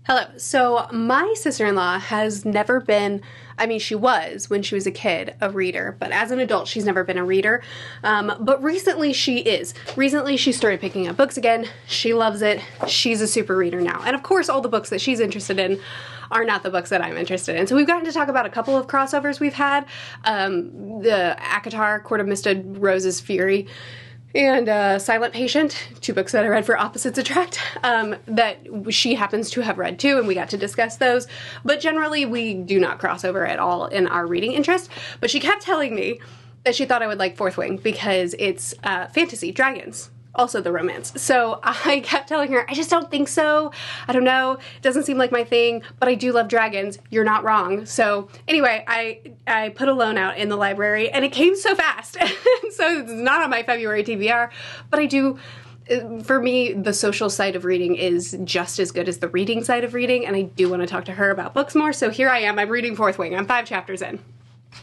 Hello. So my sister-in-law has never been, I mean, she was when she was a kid, a reader, but as an adult, she's never been a reader. But recently she is. Recently she started picking up books again. She loves it. She's a super reader now. And of course, all the books that she's interested in are not the books that I'm interested in. So we've gotten to talk about a couple of crossovers we've had. The ACOTAR, Court of Misted Rose's Fury, and Silent Patient, two books that I read for Opposites Attract, that she happens to have read too, and we got to discuss those. But generally, we do not cross over at all in our reading interest. But she kept telling me that she thought I would like Fourth Wing because it's fantasy, dragons, also the romance. So I kept telling her, I just don't think so. I don't know. It doesn't seem like my thing, but I do love dragons. You're not wrong. So anyway, I put Alone out in the library and it came so fast. So it's not on my February TBR, but I do, for me, the social side of reading is just as good as the reading side of reading, and I do want to talk to her about books more. So here I am. I'm reading Fourth Wing. I'm 5 chapters in,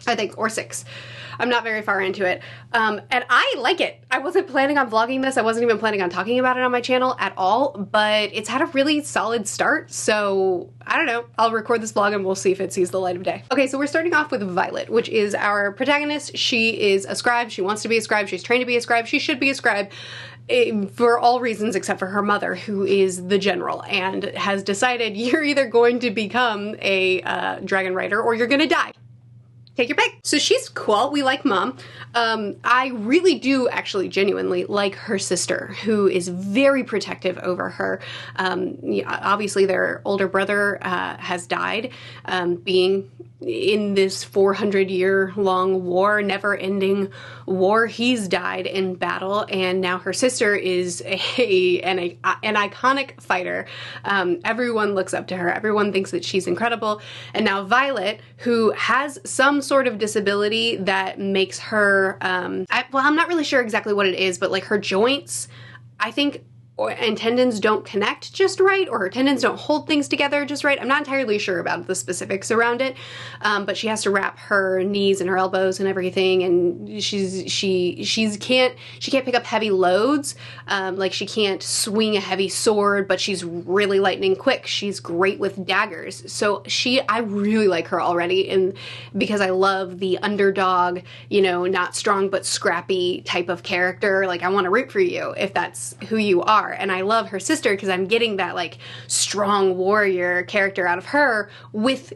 I think, or 6. I'm not very far into it, and I like it. I wasn't planning on vlogging this. I wasn't even planning on talking about it on my channel at all, but it's had a really solid start, so I don't know. I'll record this vlog and we'll see if it sees the light of day. Okay, so we're starting off with Violet, which is our protagonist. She is a scribe. She wants to be a scribe. She's trained to be a scribe. She should be a scribe for all reasons except for her mother, who is the general and has decided you're either going to become a dragon rider or you're gonna die. Take your pick. So she's cool. We like Mom. I really do actually genuinely like her sister, who is very protective over her. Obviously their older brother has died, being in this 400-year-long war, never-ending war. He's died in battle, and now her sister is an iconic fighter. Everyone looks up to her. Everyone thinks that she's incredible. And now Violet, who has some sort of disability that makes her, well, I'm not really sure exactly what it is, but like her joints, I think, and tendons don't connect just right, or her tendons don't hold things together just right. I'm not entirely sure about the specifics around it, but she has to wrap her knees and her elbows and everything, and she can't pick up heavy loads. Like she can't swing a heavy sword, but she's really lightning quick. She's great with daggers. So I really like her already, and because I love the underdog, you know, not strong but scrappy type of character. Like I want to root for you if that's who you are. And I love her sister because I'm getting that like strong warrior character out of her,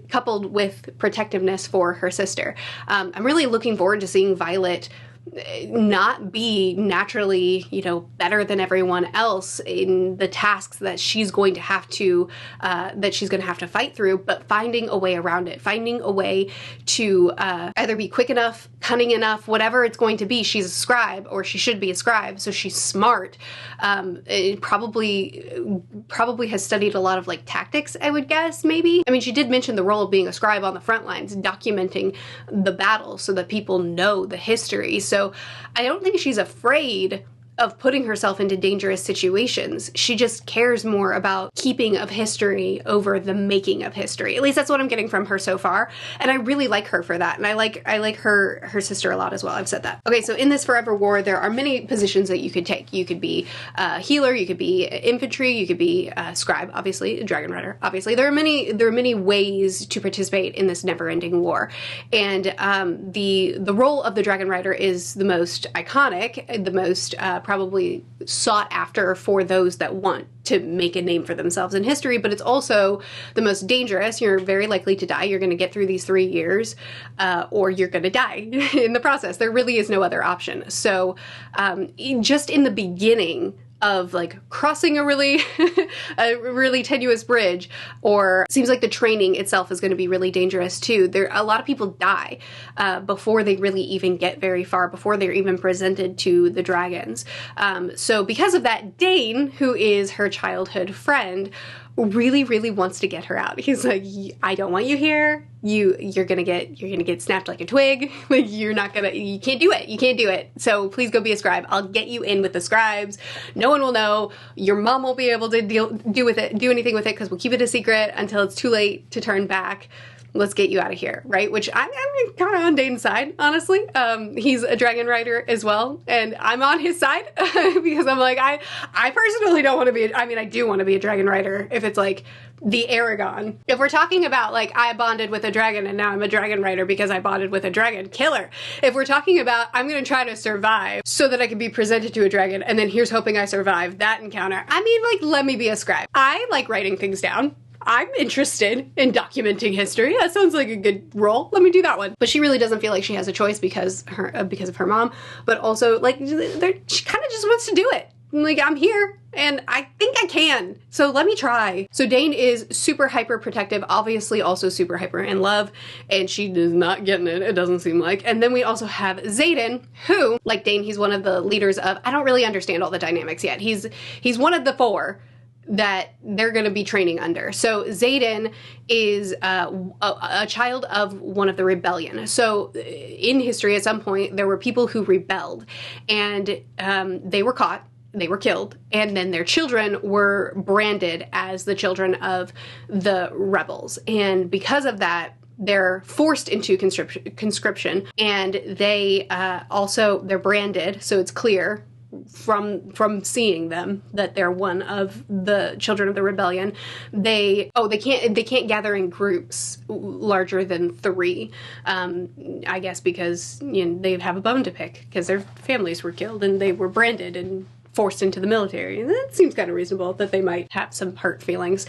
coupled with protectiveness for her sister. I'm really looking forward to seeing Violet not be naturally, you know, better than everyone else in the tasks that she's going to have to fight through, but finding a way around it, finding a way to either be quick enough, cunning enough, whatever it's going to be. She's a scribe, or she should be a scribe, so she's smart. It probably has studied a lot of like tactics, I would guess, maybe. I mean, she did mention the role of being a scribe on the front lines, documenting the battle so that people know the history. So I don't think she's afraid of putting herself into dangerous situations. She just cares more about keeping of history over the making of history. At least that's what I'm getting from her so far. And I really like her for that. And I like her sister a lot as well. I've said that. Okay, so in this Forever War, there are many positions that you could take. You could be a healer, you could be infantry, you could be a scribe, obviously, a dragon rider. Obviously, there are many ways to participate in this never-ending war. And the role of the dragon rider is the most iconic, the most probably sought after for those that want to make a name for themselves in history, but it's also the most dangerous. You're very likely to die. You're going to get through these 3 years, or you're going to die in the process. There really is no other option. So just in the beginning of like crossing a really tenuous bridge, or seems like the training itself is going to be really dangerous too. A lot of people die before they really even get very far, before they're even presented to the dragons. So because of that, Dane, who is her childhood friend, really wants to get her out. He's like, I don't want you here. You're gonna get snapped like a twig. Like you can't do it. So please go be a scribe. I'll get you in with the scribes. No one will know. Your mom won't be able to do anything with it because we'll keep it a secret until it's too late to turn back. Let's get you out of here, right? Which I'm kind of on Dane's side, honestly. He's a dragon rider as well, and I'm on his side because I'm like, I personally don't want to be, I mean, I do want to be a dragon rider if it's like the Aragon. If we're talking about like I bonded with a dragon and now I'm a dragon rider because I bonded with a dragon, killer. If we're talking about I'm gonna try to survive so that I can be presented to a dragon and then here's hoping I survive that encounter, I mean, like, let me be a scribe. I like writing things down. I'm interested in documenting history. That sounds like a good role. Let me do that one. But she really doesn't feel like she has a choice because of her mom, but also like she kind of just wants to do it. Like, I'm here and I think I can, so let me try. So Dain is super hyper protective, obviously also super hyper in love, and she is not getting it, it doesn't seem like. And then we also have Xaden, who, like Dain, he's one of the leaders of, I don't really understand all the dynamics yet. He's one of the 4 that they're going to be training under. So Xaden is a child of one of the rebellion. So in history, at some point, there were people who rebelled, and they were caught, they were killed, and then their children were branded as the children of the rebels. And because of that, they're forced into conscription, and they they're branded, so it's clear from seeing them that they're one of the children of the rebellion. They can't gather in groups larger than 3, I guess because, you know, they have a bone to pick because their families were killed and they were branded and forced into the military. And that seems kind of reasonable that they might have some hurt feelings.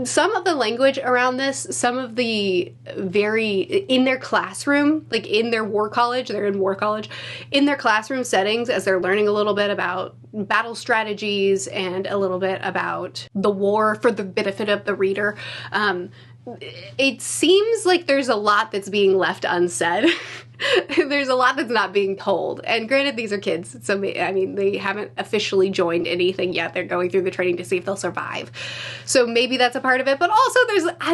Some of the language around this, some of the in their classroom, like in their war college, they're in war college, in their classroom settings, as they're learning a little bit about battle strategies and a little bit about the war for the benefit of the reader, it seems like there's a lot that's being left unsaid. There's a lot that's not being told. And granted, these are kids, so I mean, they haven't officially joined anything yet. They're going through the training to see if they'll survive. So maybe that's a part of it. But also,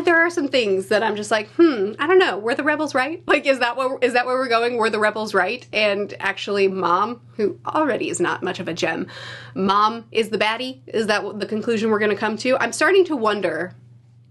there are some things that I'm just like, I don't know. Were the rebels right? Like, is that where we're going? Were the rebels right? And actually, Mom, who already is not much of a gem, Mom is the baddie? Is that the conclusion we're going to come to? I'm starting to wonder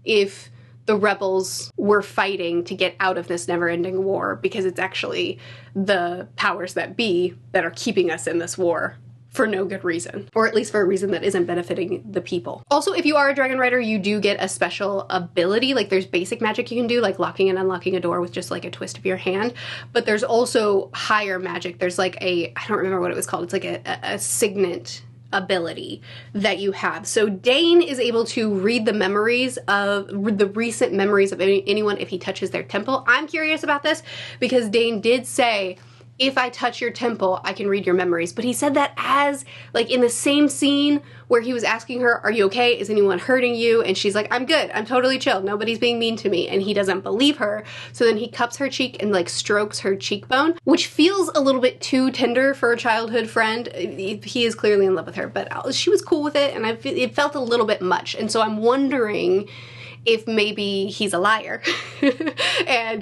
if the rebels were fighting to get out of this never-ending war because it's actually the powers that be that are keeping us in this war for no good reason, or at least for a reason that isn't benefiting the people. Also, if you are a dragon rider, you do get a special ability. Like, there's basic magic you can do, like locking and unlocking a door with just like a twist of your hand, but there's also higher magic. There's like I don't remember what it was called. It's like a signet ability that you have. So Dain is able to read the recent memories of anyone if he touches their temple. I'm curious about this because Dain did say, if I touch your temple, I can read your memories. But he said that as, like, in the same scene where he was asking her, are you okay? Is anyone hurting you? And she's like, I'm good. I'm totally chill. Nobody's being mean to me. And he doesn't believe her. So then he cups her cheek and, like, strokes her cheekbone, which feels a little bit too tender for a childhood friend. He is clearly in love with her, but she was cool with it. And it felt a little bit much. And so I'm wondering if maybe he's a liar. And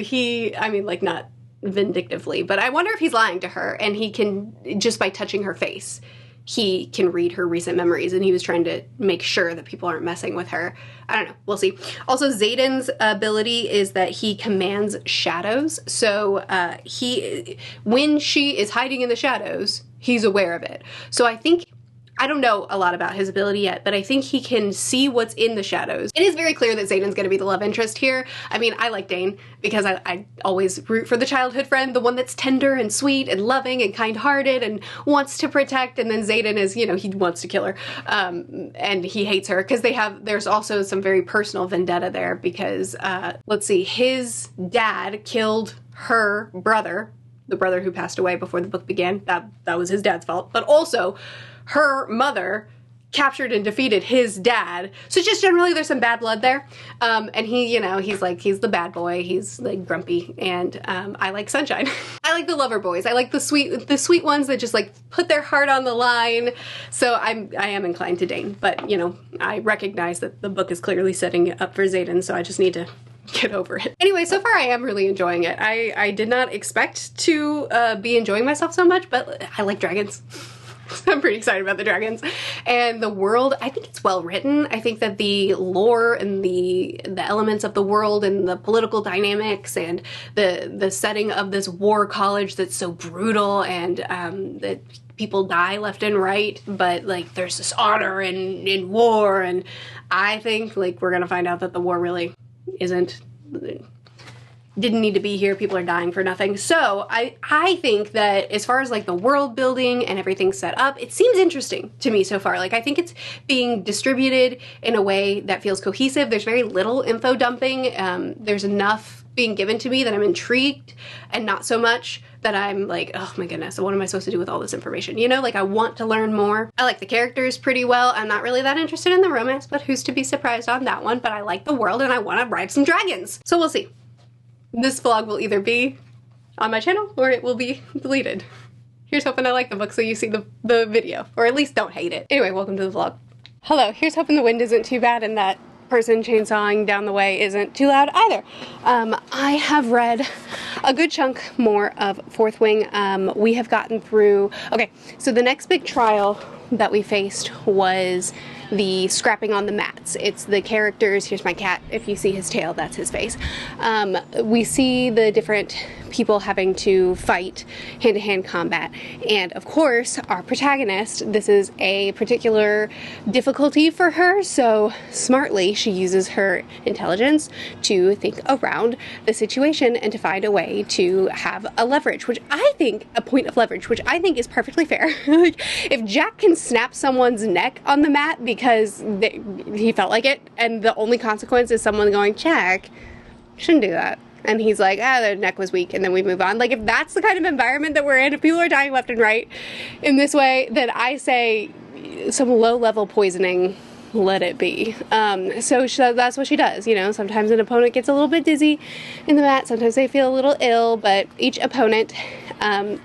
not vindictively, but I wonder if he's lying to her and he can, just by touching her face, he can read her recent memories, and he was trying to make sure that people aren't messing with her. I don't know. We'll see. Also, Xaden's ability is that he commands shadows. So when she is hiding in the shadows, he's aware of it. So I don't know a lot about his ability yet, but I think he can see what's in the shadows. It is very clear that Xaden's going to be the love interest here. I mean, I like Dain because I always root for the childhood friend, the one that's tender and sweet and loving and kind-hearted and wants to protect, and then Xaden is, he wants to kill her, and he hates her because there's also some very personal vendetta there because, let's see, his dad killed her brother, the brother who passed away before the book began. That was his dad's fault, but also her mother captured and defeated his dad. So just generally there's some bad blood there. And he's the bad boy. He's like grumpy. And I like Sunshine. I like the lover boys. I like the sweet ones that just like put their heart on the line. So I am inclined to Dain. But, I recognize that the book is clearly setting it up for Xaden, so I just need to get over it. Anyway, so far I am really enjoying it. I did not expect to be enjoying myself so much, but I like dragons. I'm pretty excited about the dragons. And the world, I think it's well written. I think that the lore and the elements of the world and the political dynamics and the setting of this war college that's so brutal and that people die left and right, but like there's this honor in war, and I think like we're gonna find out that the war really didn't need to be here. People are dying for nothing. So I think that as far as like the world building and everything set up, it seems interesting to me so far. Like I think it's being distributed in a way that feels cohesive. There's very little info dumping. There's enough being given to me that I'm intrigued, and not so much that I'm like, oh my goodness, what am I supposed to do with all this information? You know, like I want to learn more. I like the characters pretty well. I'm not really that interested in the romance, but who's to be surprised on that one? But I like the world and I want to ride some dragons. So we'll see. This vlog will either be on my channel or it will be deleted. Here's hoping I like the book so you see the video, or at least don't hate it. Anyway, welcome to the vlog. Hello, here's hoping the wind isn't too bad and that person chainsawing down the way isn't too loud either. I have read a good chunk more of Fourth Wing. We have gotten through, okay, so the next big trial that we faced was the scrapping on the mats. It's the characters, here's my cat, if you see his tail, that's his face. We see the different people having to fight hand-to-hand combat, and of course our protagonist, this is a particular difficulty for her, so smartly she uses her intelligence to think around the situation and to find a way to have a leverage, which I think, a point of leverage, which I think is perfectly fair. Like, if Jack can snap someone's neck on the mat because he felt like it, and the only consequence is someone going, Jack, shouldn't do that. And he's like, their neck was weak, and then we move on. Like, if that's the kind of environment that we're in, if people are dying left and right in this way, then I say some low-level poisoning, let it be. So that's what she does, you know. Sometimes an opponent gets a little bit dizzy in the mat, sometimes they feel a little ill, but each opponent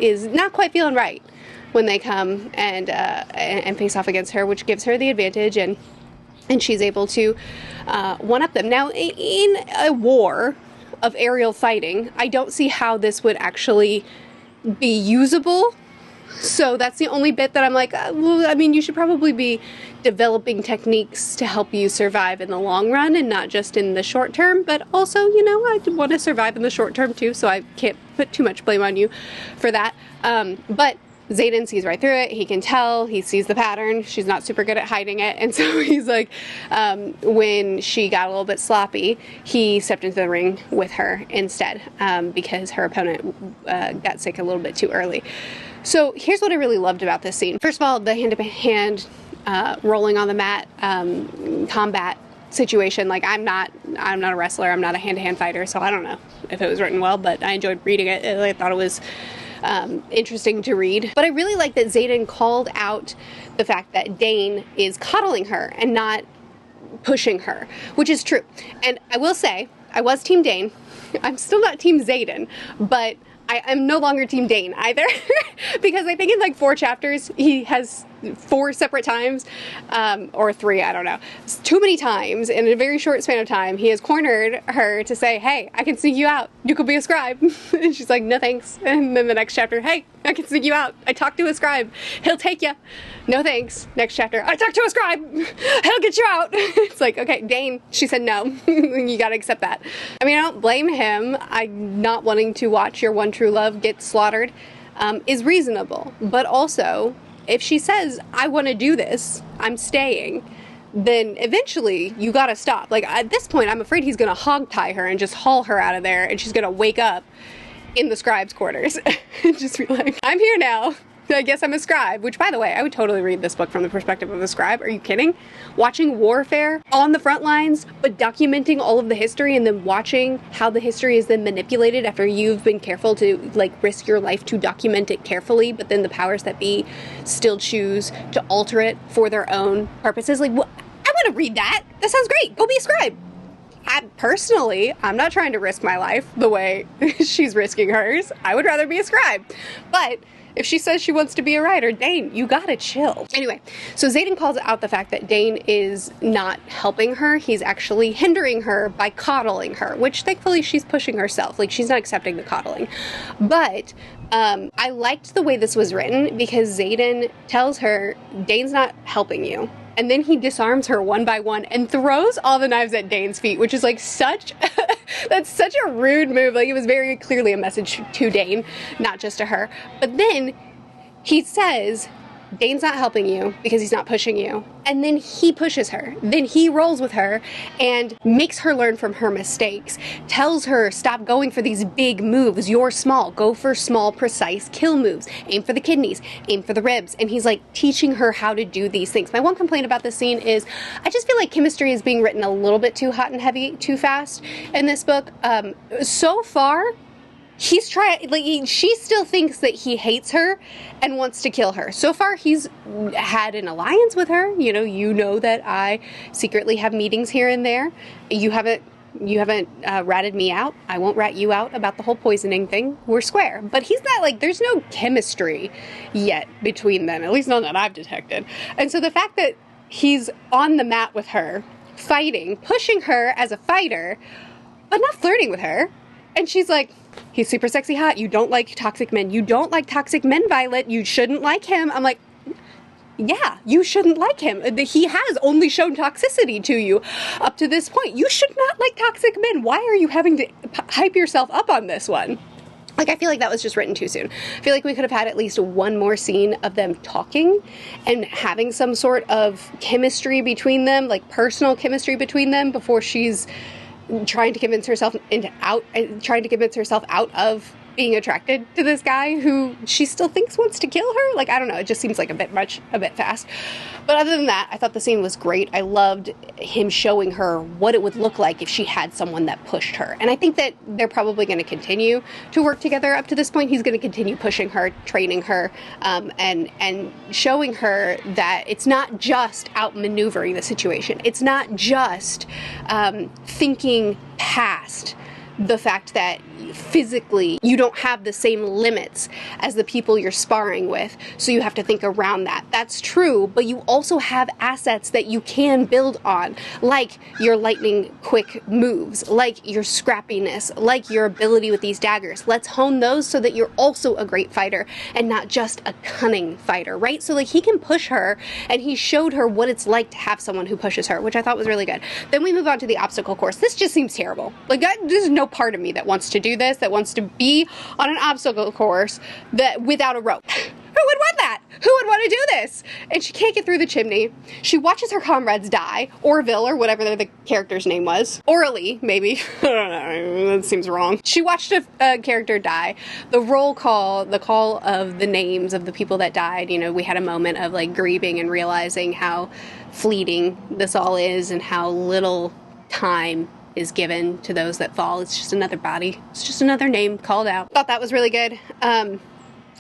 is not quite feeling right when they come and face off against her, which gives her the advantage, and she's able to one-up them. Now, in a war of aerial fighting, I don't see how this would actually be usable. So that's the only bit that I'm like, well, I mean, you should probably be developing techniques to help you survive in the long run and not just in the short term. But also, you know, I want to survive in the short term too, so I can't put too much blame on you for that. But Xaden sees right through it. He can tell. He sees the pattern. She's not super good at hiding it. And so he's like, when she got a little bit sloppy, he stepped into the ring with her instead because her opponent got sick a little bit too early. So here's what I really loved about this scene. First of all, the hand-to-hand rolling on the mat combat situation. Like, I'm not a wrestler. I'm not a hand-to-hand fighter, so I don't know if it was written well, but I enjoyed reading it. I thought it was interesting to read. But I really like that Xaden called out the fact that Dain is coddling her and not pushing her, which is true. And I will say, I was Team Dain. I'm still not Team Xaden, but I'm no longer Team Dain either. Because I think in like 4 chapters, he has 4 separate times, or 3, I don't know. It's too many times in a very short span of time. He has cornered her to say, hey, I can sneak you out. You could be a scribe. And she's like, no thanks. And then the next chapter, hey, I can sneak you out. I talked to a scribe. He'll take you. No thanks. Next chapter, I talked to a scribe. He'll get you out. It's like, okay, Dain, she said no. You gotta accept that. I mean, I don't blame him. I'm not wanting to watch your one true love get slaughtered is reasonable. But also, if she says, I want to do this, I'm staying, then eventually you gotta stop. Like, at this point, I'm afraid he's gonna hog tie her and just haul her out of there, and she's gonna wake up in the scribe's quarters and just be like, I'm here now. I guess I'm a scribe, which, by the way, I would totally read this book from the perspective of a scribe. Are you kidding? Watching warfare on the front lines, but documenting all of the history and then watching how the history is then manipulated after you've been careful to, like, risk your life to document it carefully, but then the powers that be still choose to alter it for their own purposes. Like, well, I want to read that. That sounds great. Go be a scribe. I'm not trying to risk my life the way she's risking hers. I would rather be a scribe. But if she says she wants to be a writer, Dain, you gotta chill. Anyway, so Xaden calls out the fact that Dain is not helping her. He's actually hindering her by coddling her, which thankfully she's pushing herself. Like, she's not accepting the coddling. But I liked the way this was written because Xaden tells her, Dain's not helping you. And then he disarms her one by one and throws all the knives at Dain's feet, which is like that's such a rude move. Like, it was very clearly a message to Dain, not just to her. But then he says, Dane's not helping you because he's not pushing you. And then he pushes her. Then he rolls with her and makes her learn from her mistakes. Tells her, stop going for these big moves. You're small. Go for small, precise kill moves. Aim for the kidneys. Aim for the ribs. And he's like teaching her how to do these things. My one complaint about this scene is I just feel like chemistry is being written a little bit too hot and heavy, too fast in this book. So far, he's trying, like, she still thinks that he hates her and wants to kill her. So far, he's had an alliance with her. You know that I secretly have meetings here and there. You haven't ratted me out. I won't rat you out about the whole poisoning thing. We're square. But he's not, like, there's no chemistry yet between them, at least none that I've detected. And so the fact that he's on the mat with her, fighting, pushing her as a fighter, but not flirting with her. And she's like, he's super sexy hot. You don't like toxic men. You don't like toxic men, Violet. You shouldn't like him. I'm like, yeah, you shouldn't like him. He has only shown toxicity to you up to this point. You should not like toxic men. Why are you having to hype yourself up on this one? Like, I feel like that was just written too soon. I feel like we could have had at least one more scene of them talking and having some sort of chemistry between them, like personal chemistry between them, before she's trying to convince herself out of being attracted to this guy who she still thinks wants to kill her. Like, I don't know, it just seems like a bit fast. But other than that, I thought the scene was great. I loved him showing her what it would look like if she had someone that pushed her. And I think that they're probably going to continue to work together up to this point. He's going to continue pushing her, training her, and showing her that it's not just outmaneuvering the situation. It's not just thinking past the fact that physically you don't have the same limits as the people you're sparring with, so you have to think around that. That's true, but you also have assets that you can build on, like your lightning quick moves, like your scrappiness, like your ability with these daggers. Let's hone those so that you're also a great fighter and not just a cunning fighter, right? So like he can push her, and he showed her what it's like to have someone who pushes her, which I thought was really good. Then we move on to the obstacle course. This just seems terrible. Like, there's no part of me that wants to do this, that wants to be on an obstacle course that without a rope. Who would want that? Who would want to do this? And she can't get through the chimney. She watches her comrades die. Orville, or whatever the character's name was. Orally, maybe. I don't know. That seems wrong. She watched a character die. The call of the names of the people that died, we had a moment of like grieving and realizing how fleeting this all is and how little time is given to those that fall. It's just another body. It's just another name called out. Thought that was really good.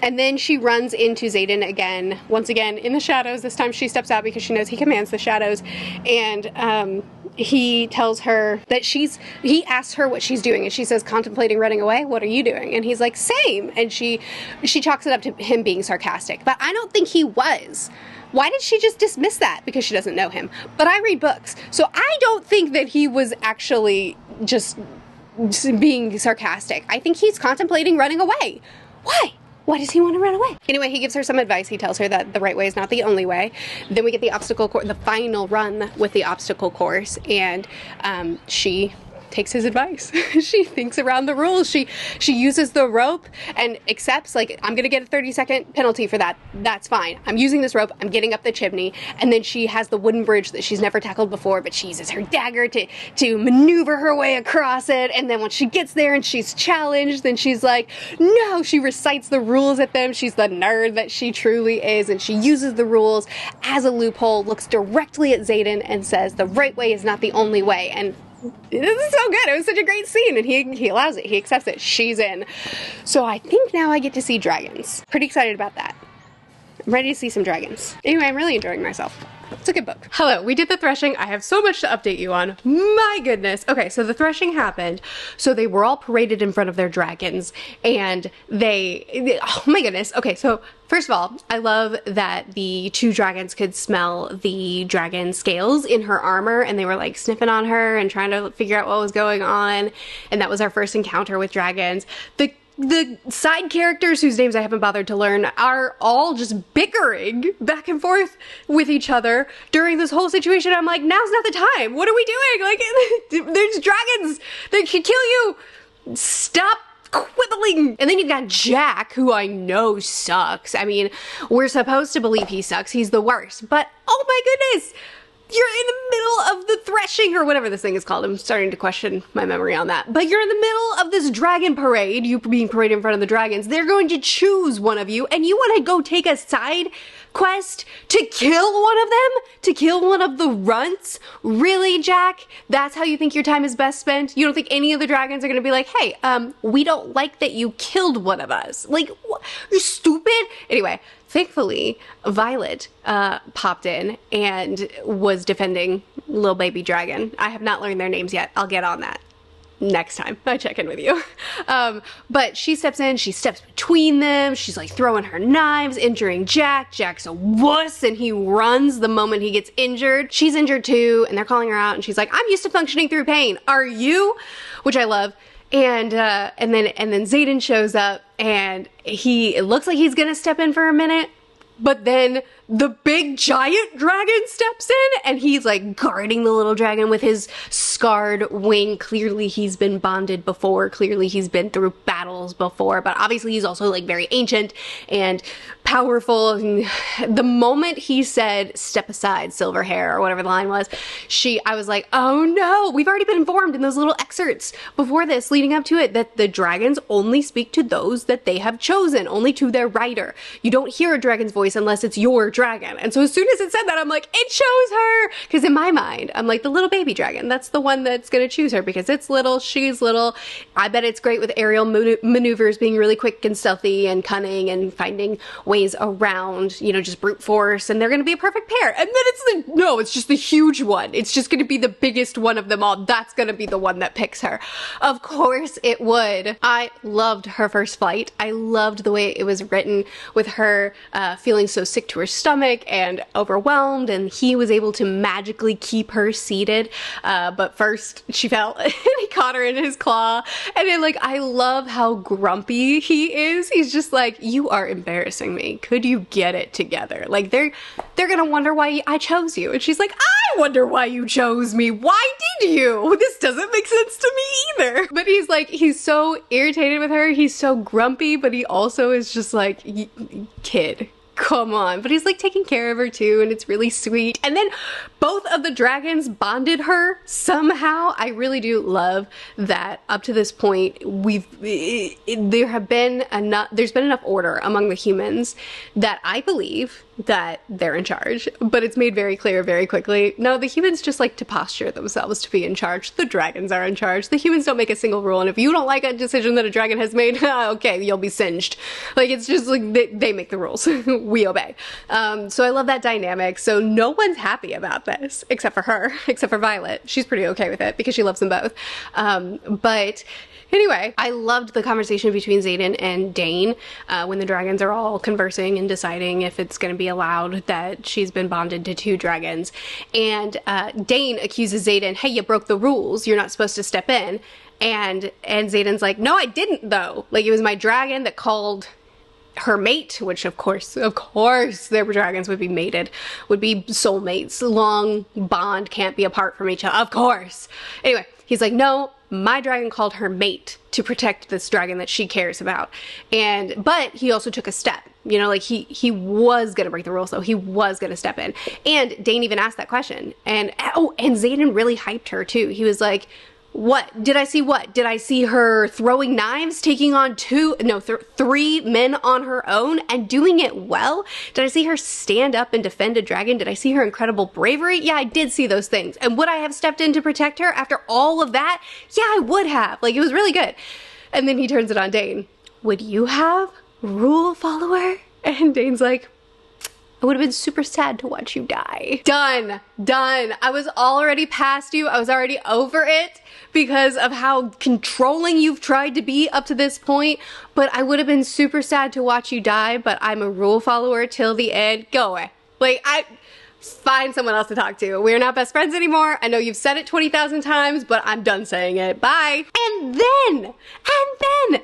And then she runs into Xaden again, once again in the shadows. This time she steps out because she knows he commands the shadows. And he tells her that he asks her what she's doing, and she says, contemplating running away. What are you doing? And he's like, same. And she chalks it up to him being sarcastic. But I don't think he was. Why did she just dismiss that? Because she doesn't know him. But I read books, so I don't think that he was actually just being sarcastic. I think he's contemplating running away. Why? Why does he want to run away? Anyway, he gives her some advice. He tells her that the right way is not the only way. Then we get the obstacle course, the final run with the obstacle course, and she takes his advice. She thinks around the rules. She uses the rope and accepts, like, I'm gonna get a 30-second penalty for that. That's fine. I'm using this rope. I'm getting up the chimney. And then she has the wooden bridge that she's never tackled before, but she uses her dagger to maneuver her way across it. And then when she gets there and she's challenged, then she's like, no, she recites the rules at them. She's the nerd that she truly is. And she uses the rules as a loophole, looks directly at Xaden and says, the right way is not the only way. And this is so good. It was such a great scene, and he allows it. He accepts it. She's in. So I think now I get to see dragons. Pretty excited about that. I'm ready to see some dragons. Anyway, I'm really enjoying myself. It's a good book. Hello, we did the threshing. I have so much to update you on. My goodness. Okay, so the threshing happened. So they were all paraded in front of their dragons, and oh my goodness. Okay, so first of all, I love that the two dragons could smell the dragon scales in her armor, and they were like sniffing on her and trying to figure out what was going on. And that was our first encounter with dragons. The side characters, whose names I haven't bothered to learn, are all just bickering back and forth with each other during this whole situation. I'm like, now's not the time. What are we doing? Like, there's dragons that could kill you. Stop quibbling. And then you've got Jack, who I know sucks. I mean, we're supposed to believe he sucks. He's the worst. But oh my goodness, you're in the middle of the threshing or whatever this thing is called. I'm starting to question my memory on that. But you're in the middle of this dragon parade, you being paraded in front of the dragons. They're going to choose one of you, and you want to go take a side quest to kill one of them? To kill one of the runts? Really, Jack? That's how you think your time is best spent? You don't think any of the dragons are gonna be like, hey, we don't like that you killed one of us. Like, you're stupid? Anyway, thankfully, Violet popped in and was defending little baby dragon. I have not learned their names yet. I'll get on that next time I check in with you. But she steps in, she steps between them, she's like throwing her knives, injuring Jack. Jack's a wuss and he runs the moment he gets injured. She's injured too, and they're calling her out, and she's like, I'm used to functioning through pain. Are you? Which I love. And then Xaden shows up, and it looks like he's gonna step in for a minute, but then the big giant dragon steps in, and he's like guarding the little dragon with his scarred wing. Clearly he's been bonded before, clearly he's been through battles before, but obviously he's also like very ancient and powerful. And the moment he said, step aside, silver hair, or whatever the line was, I was like, oh no, we've already been informed in those little excerpts before this, leading up to it, that the dragons only speak to those that they have chosen, only to their rider. You don't hear a dragon's voice unless it's your dragon. And so as soon as it said that, I'm like, it chose her! Because in my mind, I'm like, the little baby dragon, that's the one that's gonna choose her, because it's little, she's little. I bet it's great with aerial maneuvers, being really quick and stealthy and cunning and finding ways around, you know, just brute force, and they're gonna be a perfect pair. And then it's just the huge one. It's just gonna be the biggest one of them all. That's gonna be the one that picks her. Of course it would. I loved her first fight. I loved the way it was written, with her feeling so sick to her stomach and overwhelmed, and he was able to magically keep her seated. But first she fell and he caught her in his claw. And then, like, I love how grumpy he is. He's just like, you are embarrassing me. Could you get it together? Like, they're gonna wonder why I chose you. And she's like, I wonder why you chose me. Why did you? This doesn't make sense to me either. But he's like, he's so irritated with her. He's so grumpy, but he also is just like, kid, come on. But he's like taking care of her too, and it's really sweet. And then both of the dragons bonded her somehow. I really do love that up to this point there's been enough order among the humans that I believe that they're in charge, but it's made very clear very quickly, no, the humans just like to posture themselves to be in charge. The dragons are in charge. The humans don't make a single rule, and if you don't like a decision that a dragon has made, okay, you'll be singed. Like, it's just like they make the rules. We obey. So I love that dynamic. So no one's happy about this except for her, except for Violet. She's pretty okay with it because she loves them both. But anyway, I loved the conversation between Xaden and Dain when the dragons are all conversing and deciding if it's going to be allowed that she's been bonded to two dragons. And Dain accuses Xaden, hey, you broke the rules. You're not supposed to step in. And Xaden's like, no, I didn't though. Like, it was my dragon that called her mate, which of course their dragons would be mated, would be soulmates. Long bond, can't be apart from each other, of course. Anyway, he's like, no, my dragon called her mate to protect this dragon that she cares about. But he also took a step, you know, like he was gonna break the rules, so he was gonna step in. And Dain even asked that question. And Xaden really hyped her too. He was like, what? Did I see her throwing knives, taking on three men on her own and doing it well? Did I see her stand up and defend a dragon? Did I see her incredible bravery? Yeah, I did see those things. And would I have stepped in to protect her after all of that? Yeah, I would have. Like, it was really good. And then he turns it on Dain. Would you have, rule follower? And Dain's like, I would have been super sad to watch you die. Done. I was already past you. I was already over it because of how controlling you've tried to be up to this point. But I would have been super sad to watch you die, but I'm a rule follower till the end. Go away. Like, find someone else to talk to. We're not best friends anymore. I know you've said it 20,000 times, but I'm done saying it. Bye. And then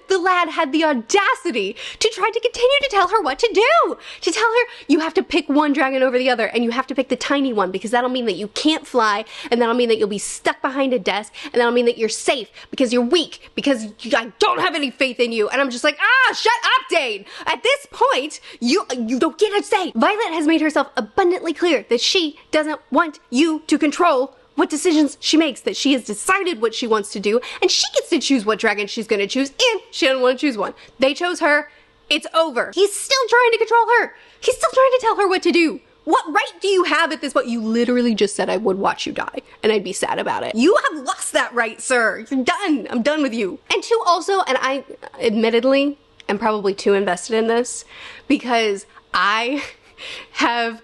the lad had the audacity to try to continue to tell her what to do. To tell her, you have to pick one dragon over the other, and you have to pick the tiny one, because that'll mean that you can't fly, and that'll mean that you'll be stuck behind a desk, and that'll mean that you're safe, because you're weak, because I don't have any faith in you. And I'm just like, shut up, Dane. At this point, you don't get a say. Violet has made herself abundantly clear that she doesn't want you to control what decisions she makes, that she has decided what she wants to do, and she gets to choose what dragon she's gonna choose, and she doesn't want to choose one. They chose her. It's over. He's still trying to control her. He's still trying to tell her what to do. What right do you have at this point? You literally just said I would watch you die, and I'd be sad about it. You have lost that right, sir. You're done. I'm done with you. And two, also, and I admittedly am probably too invested in this, because I have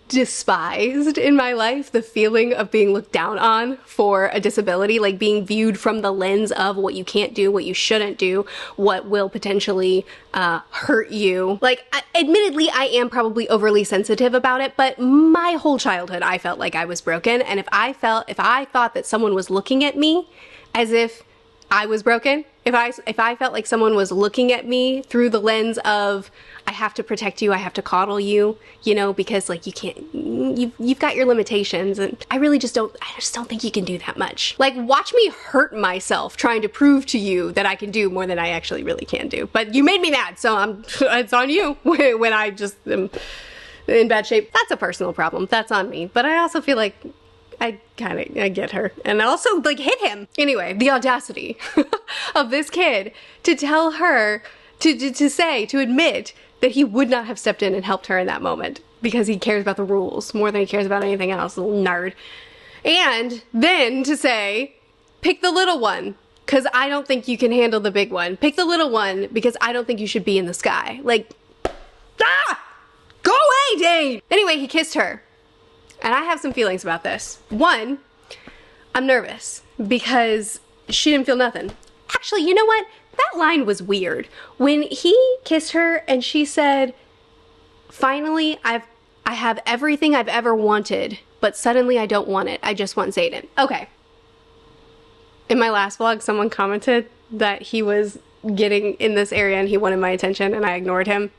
despised in my life the feeling of being looked down on for a disability, like being viewed from the lens of what you can't do, what you shouldn't do, what will potentially hurt you. Like, admittedly, I am probably overly sensitive about it, but my whole childhood I felt like I was broken, and if I thought that someone was looking at me as if I was broken, if I felt like someone was looking at me through the lens of, I have to protect you, I have to coddle you, you know, because like you can't, you've got your limitations, and I just don't think you can do that much. Like, watch me hurt myself trying to prove to you that I can do more than I actually really can do. But you made me mad, so it's on you when I just am in bad shape. That's a personal problem, that's on me. But I also feel like I get her, and I also like hit him. Anyway, the audacity of this kid to tell her, to admit that he would not have stepped in and helped her in that moment because he cares about the rules more than he cares about anything else, little nerd. And then to say, pick the little one, because I don't think you can handle the big one. Pick the little one because I don't think you should be in the sky. Like, go away, Dane! Anyway, he kissed her. And I have some feelings about this. One, I'm nervous because she didn't feel nothing. Actually, you know what? That line was weird. When he kissed her and she said, finally, I have everything I've ever wanted, but suddenly I don't want it. I just want Xaden. Okay. In my last vlog, someone commented that he was getting in this area and he wanted my attention and I ignored him.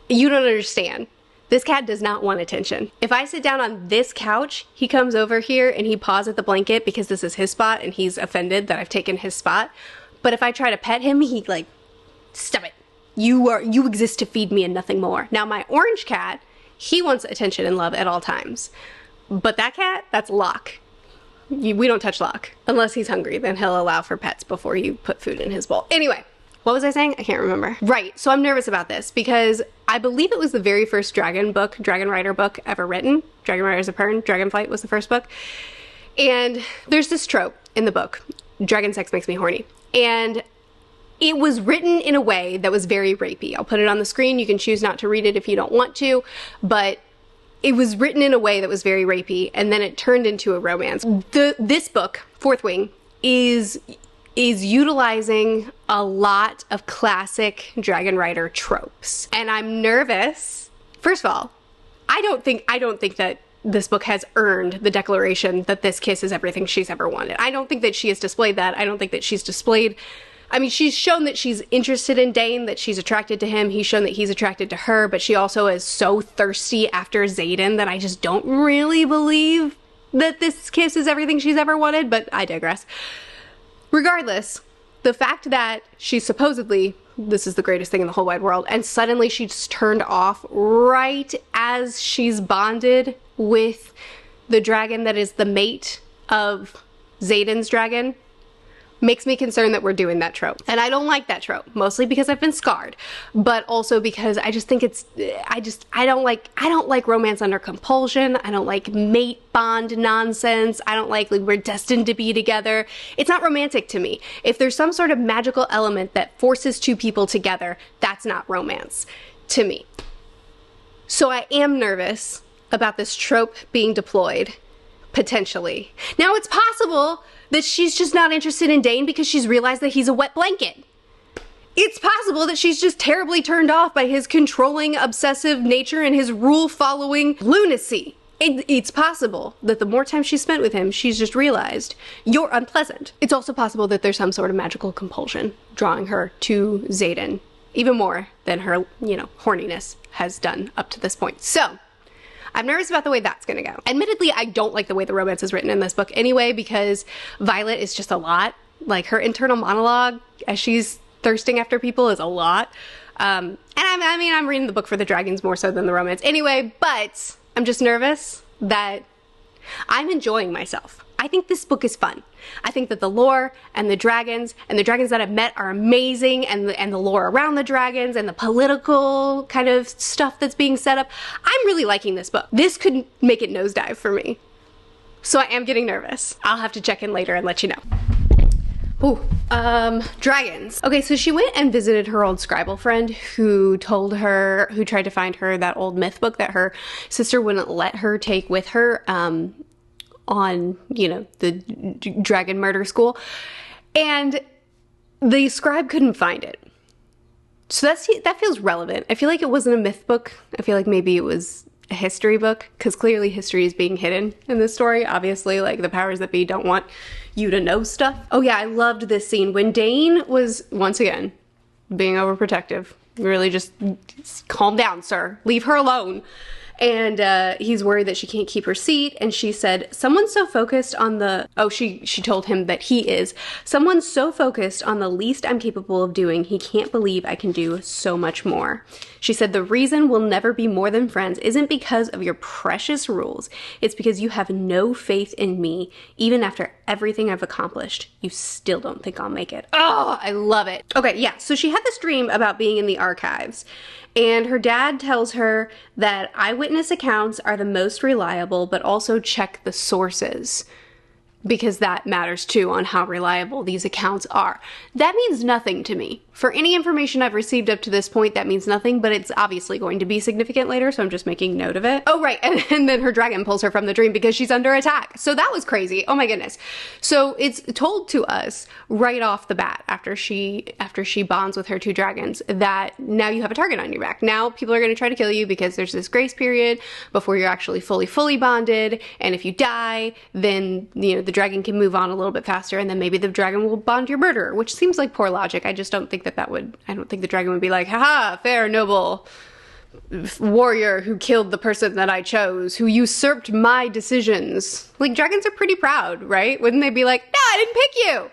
You don't understand. This cat does not want attention. If I sit down on this couch, he comes over here and he paws at the blanket because this is his spot and he's offended that I've taken his spot. But if I try to pet him, he like, stop it. You exist to feed me and nothing more. Now my orange cat, he wants attention and love at all times. But that cat, that's Locke. We don't touch Locke. Unless he's hungry, then he'll allow for pets before you put food in his bowl. Anyway. What was I saying? I can't remember. Right, so I'm nervous about this because I believe it was the very first Dragon Rider book ever written. Dragon Riders of Pern, Dragonflight was the first book. And there's this trope in the book, dragon sex makes me horny. And it was written in a way that was very rapey. I'll put it on the screen, you can choose not to read it if you don't want to, but it was written in a way that was very rapey, and then it turned into a romance. This book, Fourth Wing, is utilizing a lot of classic Dragon Rider tropes. And I'm nervous. First of all, I don't think that this book has earned the declaration that this kiss is everything she's ever wanted. I don't think that she has displayed that. I don't think that she's displayed, I mean, she's shown that she's interested in Dane, that she's attracted to him. He's shown that he's attracted to her, but she also is so thirsty after Xaden that I just don't really believe that this kiss is everything she's ever wanted, but I digress. Regardless, the fact that she's supposedly, this is the greatest thing in the whole wide world, and suddenly she's turned off right as she's bonded with the dragon that is the mate of Xaden's dragon, makes me concerned that we're doing that trope. And I don't like that trope, mostly because I've been scarred, but also because I just think it's, I don't like romance under compulsion. I don't like mate bond nonsense. I don't like we're destined to be together. It's not romantic to me. If there's some sort of magical element that forces two people together, that's not romance to me. So I am nervous about this trope being deployed, potentially. Now it's possible that she's just not interested in Dane because she's realized that he's a wet blanket. It's possible that she's just terribly turned off by his controlling, obsessive nature and his rule-following lunacy. It's possible that the more time she spent with him, she's just realized you're unpleasant. It's also possible that there's some sort of magical compulsion drawing her to Xaden, even more than her, you know, horniness has done up to this point. So I'm nervous about the way that's gonna go. Admittedly, I don't like the way the romance is written in this book anyway, because Violet is just a lot. Like, her internal monologue as she's thirsting after people is a lot. And I mean, I'm reading the book for the dragons more so than the romance anyway, but I'm just nervous that I'm enjoying myself. I think this book is fun. I think that the lore and the dragons that I've met are amazing, and the lore around the dragons and the political kind of stuff that's being set up. I'm really liking this book. This could make it nosedive for me. So I am getting nervous. I'll have to check in later and let you know. Ooh, dragons. Okay, so she went and visited her old Scribble friend who tried to find her that old myth book that her sister wouldn't let her take with her, on, you know, the dragon murder school. And the scribe couldn't find it. So that feels relevant. I feel like it wasn't a myth book. I feel like maybe it was a history book, because clearly history is being hidden in this story. Obviously, like, the powers that be don't want you to know stuff. Oh yeah, I loved this scene when Dane was, once again, being overprotective. Really just calm down, sir. Leave her alone. And he's worried that she can't keep her seat, and she said, someone's so focused on the, she told him that he is, someone's so focused on the least I'm capable of doing, he can't believe I can do so much more. She said, the reason we'll never be more than friends isn't because of your precious rules, it's because you have no faith in me. Even after everything I've accomplished, you still don't think I'll make it. Oh, I love it. Okay, yeah, so she had this dream about being in the archives, and her dad tells her that eyewitness accounts are the most reliable, but also check the sources, because that matters too on how reliable these accounts are. That means nothing to me. For any information I've received up to this point, that means nothing, but it's obviously going to be significant later, so I'm just making note of it. Oh, right, and then her dragon pulls her from the dream because she's under attack. So that was crazy. Oh my goodness. So it's told to us right off the bat after she bonds with her two dragons that now you have a target on your back. Now people are going to try to kill you because there's this grace period before you're actually fully bonded, and if you die, then, you know, the dragon can move on a little bit faster, and then maybe the dragon will bond your murderer, which seems like poor logic. I just don't think I don't think the dragon would be like, haha, fair, noble warrior who killed the person that I chose, who usurped my decisions. Like, dragons are pretty proud, right? Wouldn't they be like, no, I didn't pick you.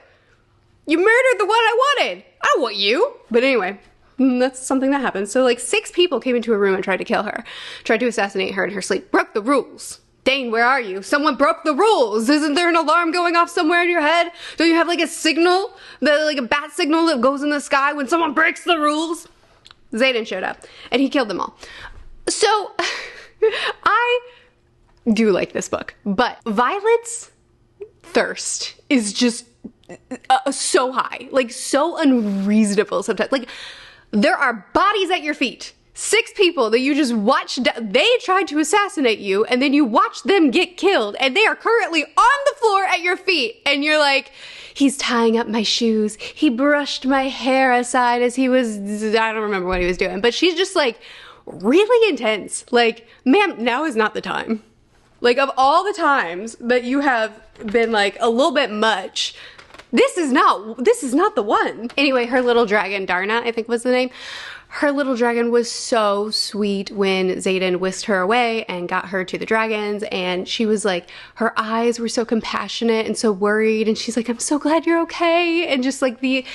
You murdered the one I wanted. I don't want you. But anyway, that's something that happened. So like 6 people came into a room and tried to kill her, tried to assassinate her in her sleep, broke the rules. Dane, where are you? Someone broke the rules. Isn't there an alarm going off somewhere in your head? Don't you have like a signal, like a bat signal that goes in the sky when someone breaks the rules? Xaden showed up and he killed them all. So I do like this book, but Violet's thirst is just so high, like so unreasonable sometimes. Like, there are bodies at your feet. 6 people that you just watched, they tried to assassinate you, and then you watch them get killed, and they are currently on the floor at your feet, and you're like, he's tying up my shoes, he brushed my hair aside as he was, I don't remember what he was doing, but she's just like, really intense. Like, ma'am, now is not the time. Like, of all the times that you have been like a little bit much, this is not the one. Anyway, her little dragon, Darna, I think was the name. Her little dragon was so sweet when Xaden whisked her away and got her to the dragons, and she was like, her eyes were so compassionate and so worried, and she's like, I'm so glad you're okay, and just like the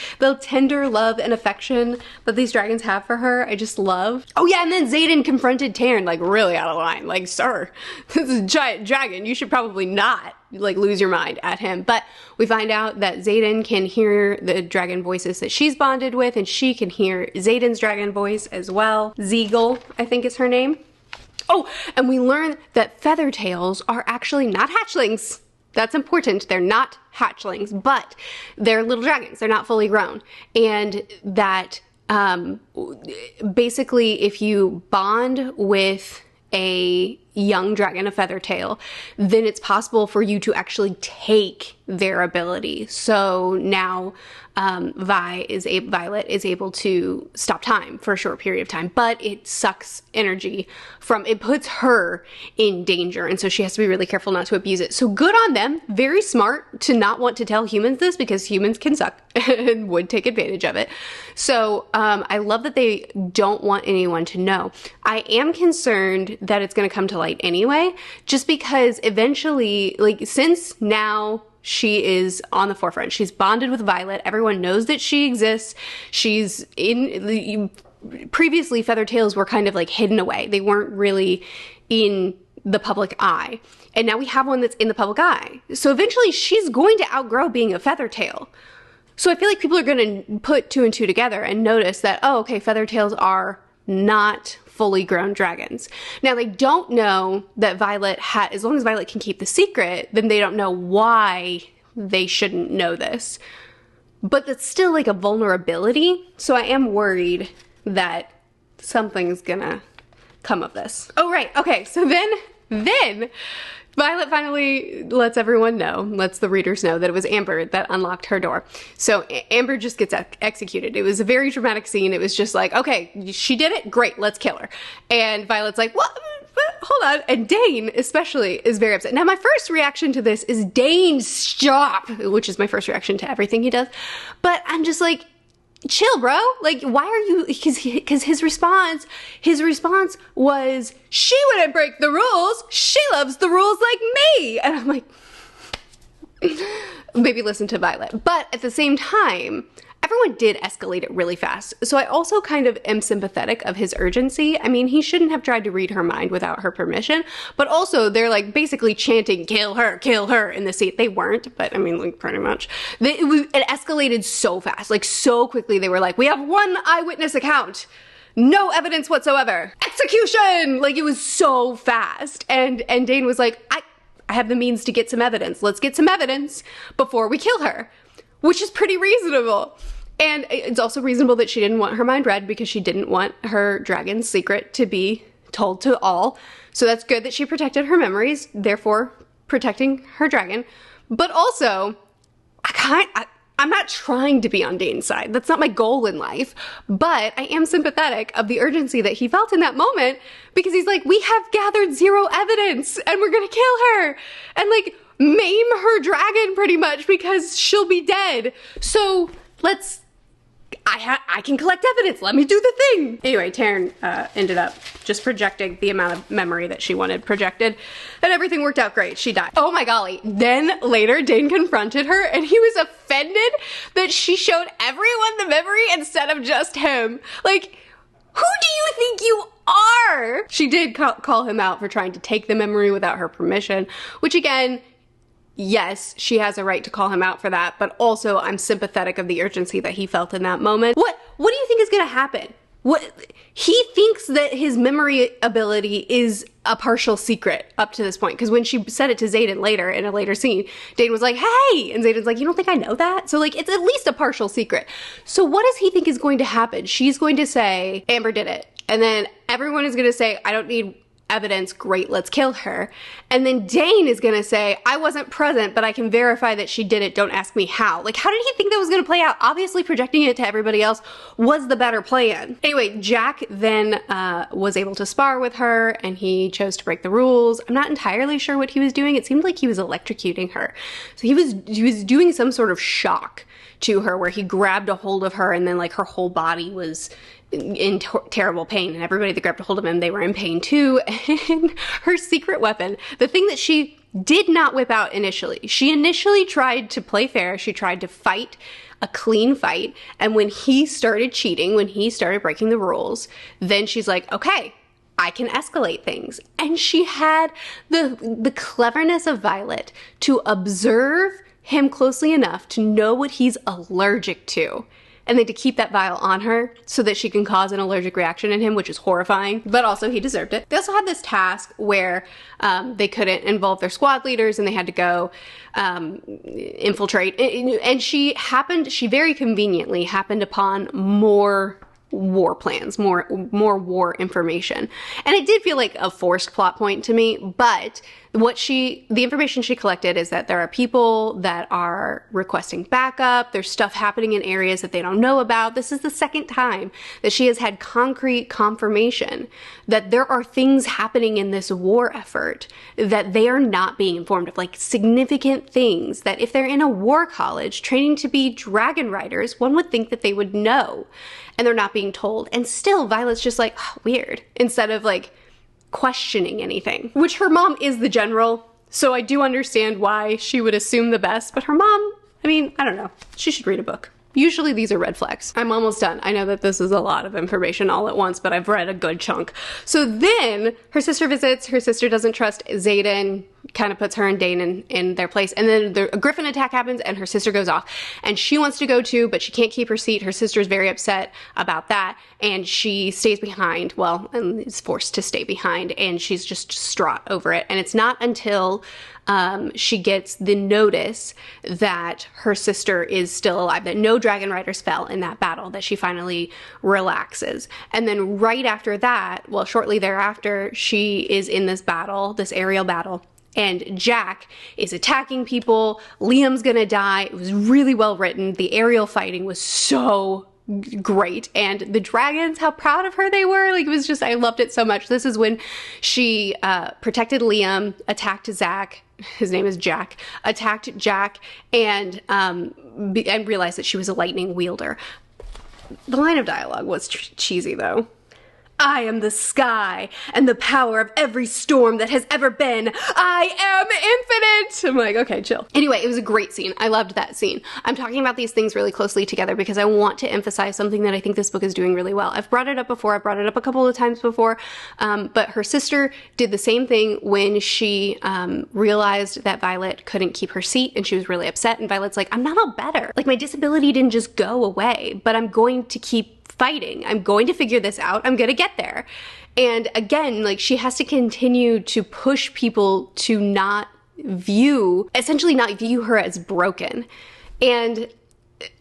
tender love and affection that these dragons have for her, I just love. Oh yeah, and then Xaden confronted Taryn like really out of line, like, sir, this is a giant dragon, you should probably not like lose your mind at him. But we find out that Xaden can hear the dragon voices that she's bonded with, and she can hear Xaden's dragon voice as well. Zeagle, I think is her name. Oh, and we learn that Feathertails are actually not hatchlings. That's important. They're not hatchlings, but they're little dragons. They're not fully grown. And that basically if you bond with a young dragon, a Feathertail, then it's possible for you to actually take their ability. So now Violet is able to stop time for a short period of time, but it sucks energy it puts her in danger, and so she has to be really careful not to abuse it. So good on them, very smart to not want to tell humans this, because humans can suck and would take advantage of it. So I love that they don't want anyone to know. I am concerned that it's going to come to light anyway, just because eventually, like, since now she is on the forefront, she's bonded with Violet, everyone knows that she exists, she's previously Feathertails were kind of like hidden away, they weren't really in the public eye, and now we have one that's in the public eye, so eventually she's going to outgrow being a Feathertail. So I feel like people are going to put 2 and 2 together and notice that, oh, okay, Feathertails are not fully grown dragons. Now, they don't know that as long as Violet can keep the secret, then they don't know why they shouldn't know this. But that's still like a vulnerability, so I am worried that something's gonna come of this. Oh, right, okay, so then Violet finally lets the readers know that it was Amber that unlocked her door. So Amber just gets executed. It was a very dramatic scene. It was just like, okay, she did it, great, let's kill her. And Violet's like, what? Hold on. And Dane especially is very upset. Now my first reaction to this is, Dane, stop, which is my first reaction to everything he does. But I'm just like, chill, bro. Like, why are you, because his response was, she wouldn't break the rules, she loves the rules like me. And I'm like, maybe listen to Violet. But at the same time, everyone did escalate it really fast. So I also kind of am sympathetic of his urgency. I mean, he shouldn't have tried to read her mind without her permission, but also they're like basically chanting, kill her in the seat. They weren't, but I mean, like, pretty much. It escalated so fast, like so quickly. They were like, we have one eyewitness account, no evidence whatsoever, execution! Like, it was so fast. And Dane was like, I have the means to get some evidence. Let's get some evidence before we kill her, which is pretty reasonable. And it's also reasonable that she didn't want her mind read, because she didn't want her dragon's secret to be told to all. So that's good that she protected her memories, therefore protecting her dragon. But also, I'm not trying to be on Dane's side. That's not my goal in life. But I am sympathetic of the urgency that he felt in that moment, because he's like, we have gathered 0 evidence and we're gonna kill her. And like, maim her dragon pretty much, because she'll be dead. So I can collect evidence, let me do the thing. Anyway, Taryn ended up just projecting the amount of memory that she wanted projected, and everything worked out great. She died. Oh my golly. Then later Dane confronted her and he was offended that she showed everyone the memory instead of just him. Like, who do you think you are? She did call him out for trying to take the memory without her permission, which again, yes, she has a right to call him out for that, but also I'm sympathetic of the urgency that he felt in that moment. What do you think is gonna happen? He thinks that his memory ability is a partial secret up to this point, because when she said it to Xaden later in a later scene, Dane was like, hey, and Xaden's like, you don't think I know that? So like, it's at least a partial secret. So what does he think is going to happen? She's going to say, Amber did it. And then everyone is gonna say, I don't need evidence, great, let's kill her. And then Dane is gonna say, I wasn't present, but I can verify that she did it, don't ask me how. Like, how did he think that was gonna play out? Obviously projecting it to everybody else was the better plan. Anyway, Jack then was able to spar with her, and he chose to break the rules. I'm not entirely sure what he was doing. It seemed like he was electrocuting her. So he was doing some sort of shock to her, where he grabbed a hold of her, and then like her whole body was in terrible pain, and everybody that grabbed a hold of him, they were in pain too. And her secret weapon, the thing that she did not whip out initially, she initially tried to play fair, she tried to fight a clean fight, and when he started cheating, when he started breaking the rules, then she's like, okay, I can escalate things. And she had the cleverness of Violet to observe him closely enough to know what he's allergic to, and then to keep that vial on her so that she can cause an allergic reaction in him, which is horrifying, but also he deserved it. They also had this task where they couldn't involve their squad leaders, and they had to go infiltrate. And she very conveniently happened upon more war plans, more war information. And it did feel like a forced plot point to me, but the information she collected is that there are people that are requesting backup. There's stuff happening in areas that they don't know about. This is the second time that she has had concrete confirmation that there are things happening in this war effort that they are not being informed of, like significant things that if they're in a war college training to be dragon riders, one would think that they would know, and they're not being told. And still Violet's just like, oh, weird, instead of like questioning anything, which her mom is the general. So I do understand why she would assume the best, but her mom, I mean, I don't know. She should read a book. Usually these are red flags. I'm almost done. I know that this is a lot of information all at once, but I've read a good chunk. So then her sister visits. Her sister doesn't trust Xaden, kind of puts her and Dane in their place. And then a griffin attack happens and her sister goes off. And she wants to go too, but she can't keep her seat. Her sister's very upset about that. And she stays behind, and is forced to stay behind. And she's just distraught over it. And it's not until she gets the notice that her sister is still alive, that no dragon riders fell in that battle, that she finally relaxes. And then right after that, shortly thereafter, she is in this battle, this aerial battle, and Jack is attacking people. Liam's gonna die. It was really well written. The aerial fighting was so great, and the dragons, how proud of her they were. Like, it was just, I loved it so much. This is when she protected Liam, attacked Zach, his name is Jack, attacked Jack, and realized that she was a lightning wielder. The line of dialogue was cheesy though. I am the sky and the power of every storm that has ever been. I am infinite. I'm like, okay, chill. Anyway, it was a great scene. I loved that scene. I'm talking about these things really closely together because I want to emphasize something that I think this book is doing really well. I've brought it up before. I've brought it up a couple of times before. But her sister did the same thing when she realized that Violet couldn't keep her seat, and she was really upset. And Violet's like, I'm not all better. Like, my disability didn't just go away, but I'm going to keep fighting. I'm going to figure this out. I'm going to get there. And again, like, she has to continue to push people to essentially not view her as broken. And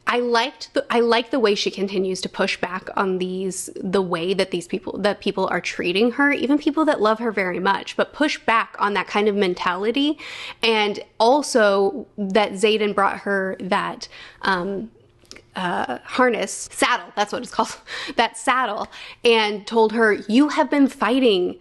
I like the way she continues to push back on the way that people are treating her, even people that love her very much, but push back on that kind of mentality. And also that Xaden brought her that, harness, saddle, that's what it's called, that saddle, and told her, you have been fighting,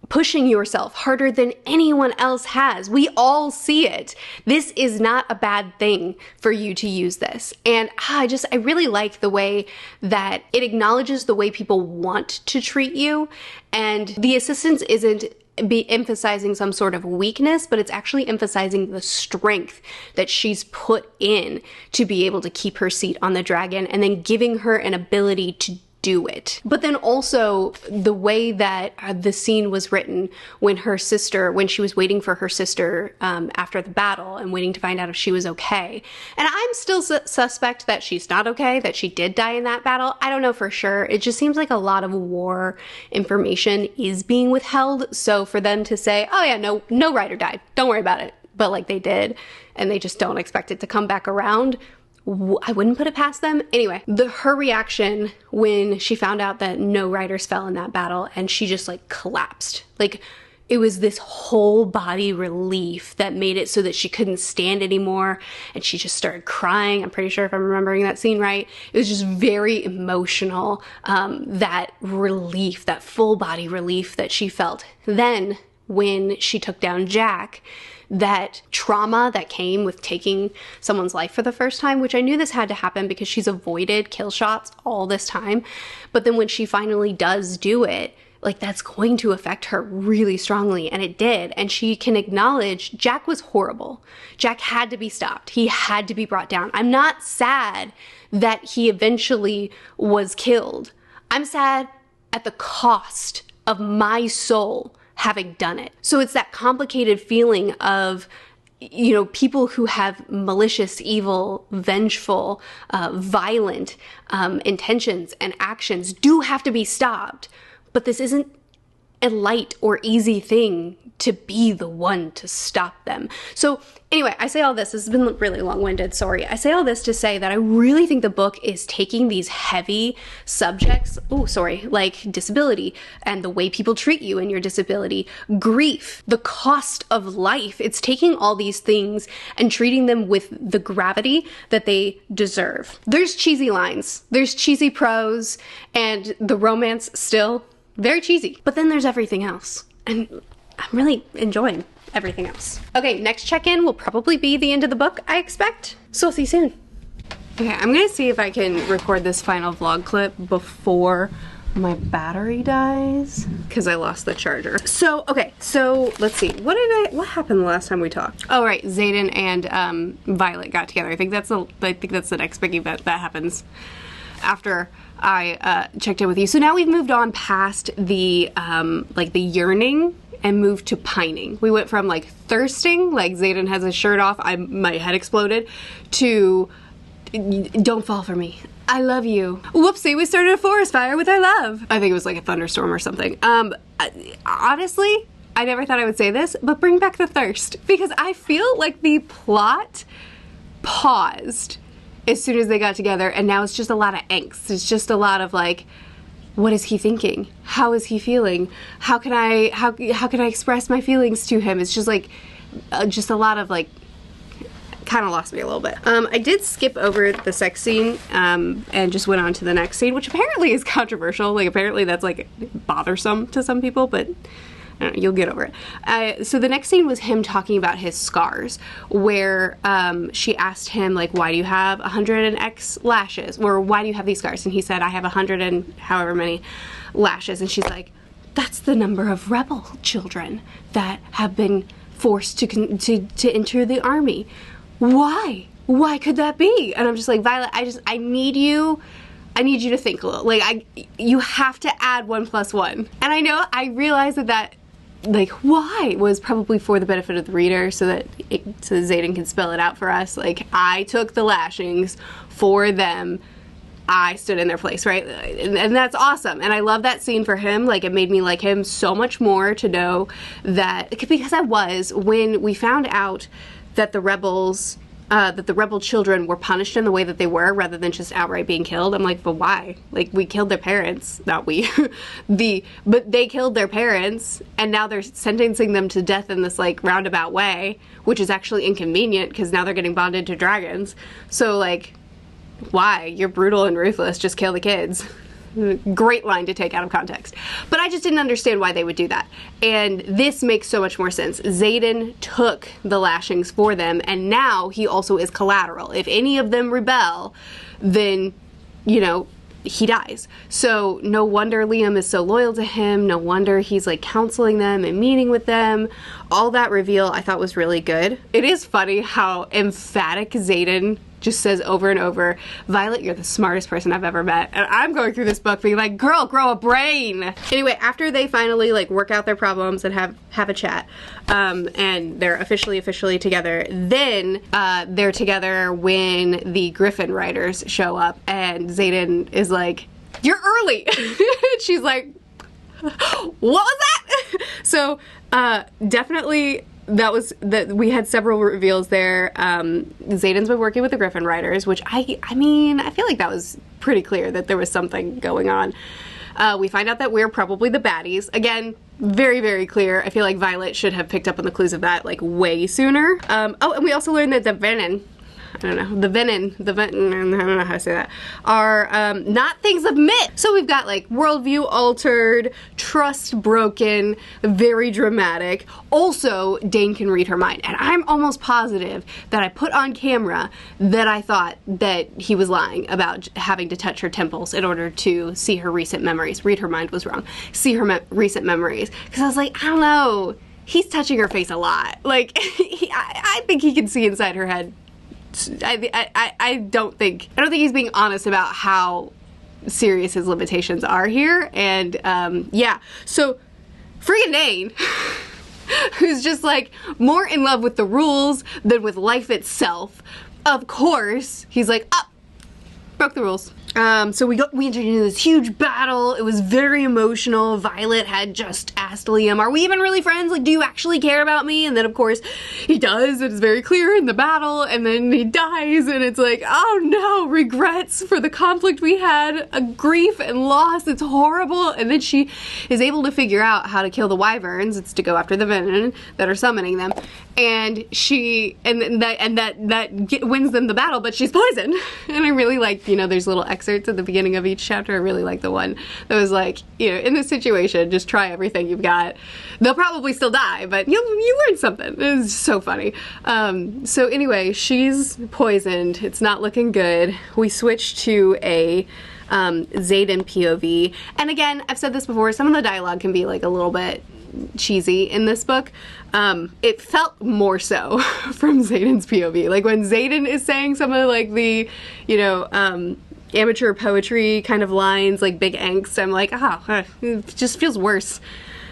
pushing yourself harder than anyone else has. We all see it. This is not a bad thing for you to use this. And I really like the way that it acknowledges the way people want to treat you, and the assistance isn't emphasizing some sort of weakness, but it's actually emphasizing the strength that she's put in to be able to keep her seat on the dragon, and then giving her an ability to do it. But then also the way that the scene was written when she was waiting for her sister after the battle and waiting to find out if she was okay. And I'm still suspect that she's not okay, that she did die in that battle. I don't know for sure. It just seems like a lot of war information is being withheld. So for them to say, oh yeah, no rider died, don't worry about it, but like they did, and they just don't expect it to come back around, I wouldn't put it past them. Anyway, her reaction when she found out that no riders fell in that battle, and she just like collapsed. Like, it was this whole body relief that made it so that she couldn't stand anymore, and she just started crying. I'm pretty sure if I'm remembering that scene right. It was just very emotional, that relief, that full body relief that she felt. Then when she took down Jack, that trauma that came with taking someone's life for the first time, which I knew this had to happen because she's avoided kill shots all this time. But then when she finally does do it, like, that's going to affect her really strongly, and it did. And she can acknowledge Jack was horrible. Jack had to be stopped. He had to be brought down. I'm not sad that he eventually was killed. I'm sad at the cost of my soul having done it. So it's that complicated feeling of, you know, people who have malicious, evil, vengeful, violent intentions and actions do have to be stopped. But this isn't a light or easy thing to be the one to stop them. So anyway, I say all this has been really long-winded, sorry. I say all this to say that I really think the book is taking these heavy subjects, like disability and the way people treat you in your disability, grief, the cost of life. It's taking all these things and treating them with the gravity that they deserve. There's cheesy lines, there's cheesy prose, and the romance still very cheesy. But then there's everything else. And I'm really enjoying everything else. Okay, next check-in will probably be the end of the book, I expect. So I'll see you soon. Okay, I'm gonna see if I can record this final vlog clip before my battery dies, because I lost the charger. So, okay, so let's see. What happened the last time we talked? Oh, right, Xaden and Violet got together. I think that's the next big event that happens after I checked in with you. So now we've moved on past the like the yearning and moved to pining. We went from like thirsting, like Xaden has his shirt off, my head exploded, to don't fall for me, I love you. Whoopsie, we started a forest fire with our love. I think it was like a thunderstorm or something. Honestly, I never thought I would say this, but bring back the thirst, because I feel like the plot paused as soon as they got together, and now it's just a lot of angst. It's just a lot of like, what is he thinking? How is he feeling? How can I express my feelings to him? It's just like, just a lot of like, kind of lost me a little bit. I did skip over the sex scene and just went on to the next scene, which apparently is controversial. Like apparently that's like bothersome to some people, but I don't know, you'll get over it. So the next scene was him talking about his scars, where she asked him, like, why do you have 100x lashes? Or why do you have these scars? And he said, I have 100 and however many lashes. And she's like, that's the number of rebel children that have been forced to enter the army. Why? Why could that be? And I'm just like, Violet, I need you to think a little. Like, you have to add 1 + 1. And I realize that like, why was probably for the benefit of the reader, so that Xaden can spell it out for us. Like, I took the lashings for them. I stood in their place, right? And that's awesome. And I love that scene for him. Like, it made me like him so much more to know that, because when we found out that the rebels, that the rebel children were punished in the way that they were, rather than just outright being killed. I'm like, but why? Like, we killed their parents. Not we. But they killed their parents, and now they're sentencing them to death in this, like, roundabout way, which is actually inconvenient, because now they're getting bonded to dragons. So, like, why? You're brutal and ruthless. Just kill the kids. Great line to take out of context. But I just didn't understand why they would do that. And this makes so much more sense. Xaden took the lashings for them, and now he also is collateral. If any of them rebel, then, you know, he dies. So no wonder Liam is so loyal to him. No wonder he's like counseling them and meeting with them. All that reveal I thought was really good. It is funny how emphatic Xaden just says over and over, Violet, you're the smartest person I've ever met. And I'm going through this book being like, girl, grow a brain. Anyway, after they finally like work out their problems and have a chat, and they're officially together, then they're together when the Griffin riders show up, and Xaden is like, you're early. She's like, what was that? So definitely we had several reveals there. Xaden's been working with the Griffin Riders, which I mean, I feel like that was pretty clear that there was something going on. We find out that we're probably the baddies. Again, very, very clear. I feel like Violet should have picked up on the clues of that, like, way sooner. Oh, and we also learned that the Venin, I don't know, I don't know how to say that, are not things of myth. So we've got like worldview altered, trust broken, very dramatic. Also, Dane can read her mind. And I'm almost positive that I put on camera that I thought that he was lying about having to touch her temples in order to see her recent memories. Read her mind was wrong. See her recent memories. Because I was like, I don't know, he's touching her face a lot. Like, I think he can see inside her head. I don't think he's being honest about how serious his limitations are here. And yeah, so friggin' Dane, who's just like more in love with the rules than with life itself, of course he's like, broke the rules. So we entered into this huge battle. It was very emotional. Violet had just asked Liam, are we even really friends? Like, do you actually care about me? And then of course he does. It's very clear in the battle, and then he dies, and it's like, oh no, regrets for the conflict we had, a grief and loss. It's horrible. And then she is able to figure out how to kill the wyverns. It's to go after the venom that are summoning them. And that wins them the battle, but she's poisoned. And I really liked, you know, there's little excerpts at the beginning of each chapter. I really like the one that was like, you know, in this situation, just try everything you've got. They'll probably still die, but you learn something. It's so funny. So anyway, she's poisoned. It's not looking good. We switch to a Xaden POV. And again, I've said this before, some of the dialogue can be like a little bit cheesy in this book. It felt more so from Xaden's POV. Like when Xaden is saying some of like the, you know, amateur poetry kind of lines, like big angst, I'm like, it just feels worse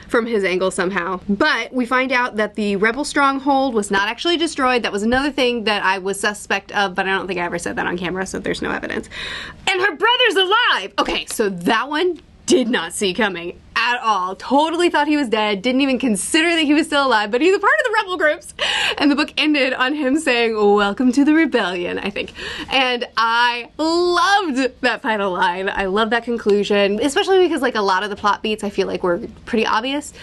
from his angle somehow. But we find out that the rebel stronghold was not actually destroyed. That was another thing that I was suspect of, but I don't think I ever said that on camera, so there's no evidence. And her brother's alive! Okay, so that one did not see coming at all. Totally thought he was dead, didn't even consider that he was still alive, but he's a part of the rebel groups. And the book ended on him saying, welcome to the rebellion, I think. And I loved that final line. I love that conclusion, especially because like a lot of the plot beats I feel like were pretty obvious.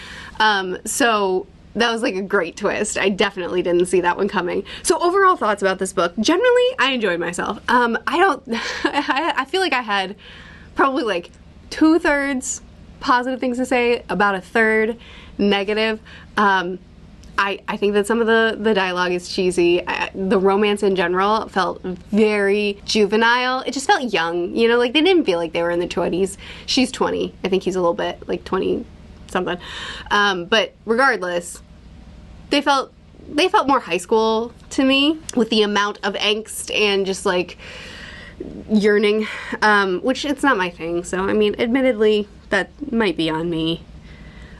So that was like a great twist. I definitely didn't see that one coming. So overall thoughts about this book. Generally, I enjoyed myself. I feel like I had probably like 2/3 positive things to say, about 1/3 negative. I think that some of the dialogue is cheesy. The romance in general felt very juvenile. It just felt young, you know, like they didn't feel like they were in their 20s. She's 20. I think he's a little bit like 20 something. But regardless, they felt more high school to me, with the amount of angst and just like yearning, which it's not my thing, so I mean, admittedly, that might be on me.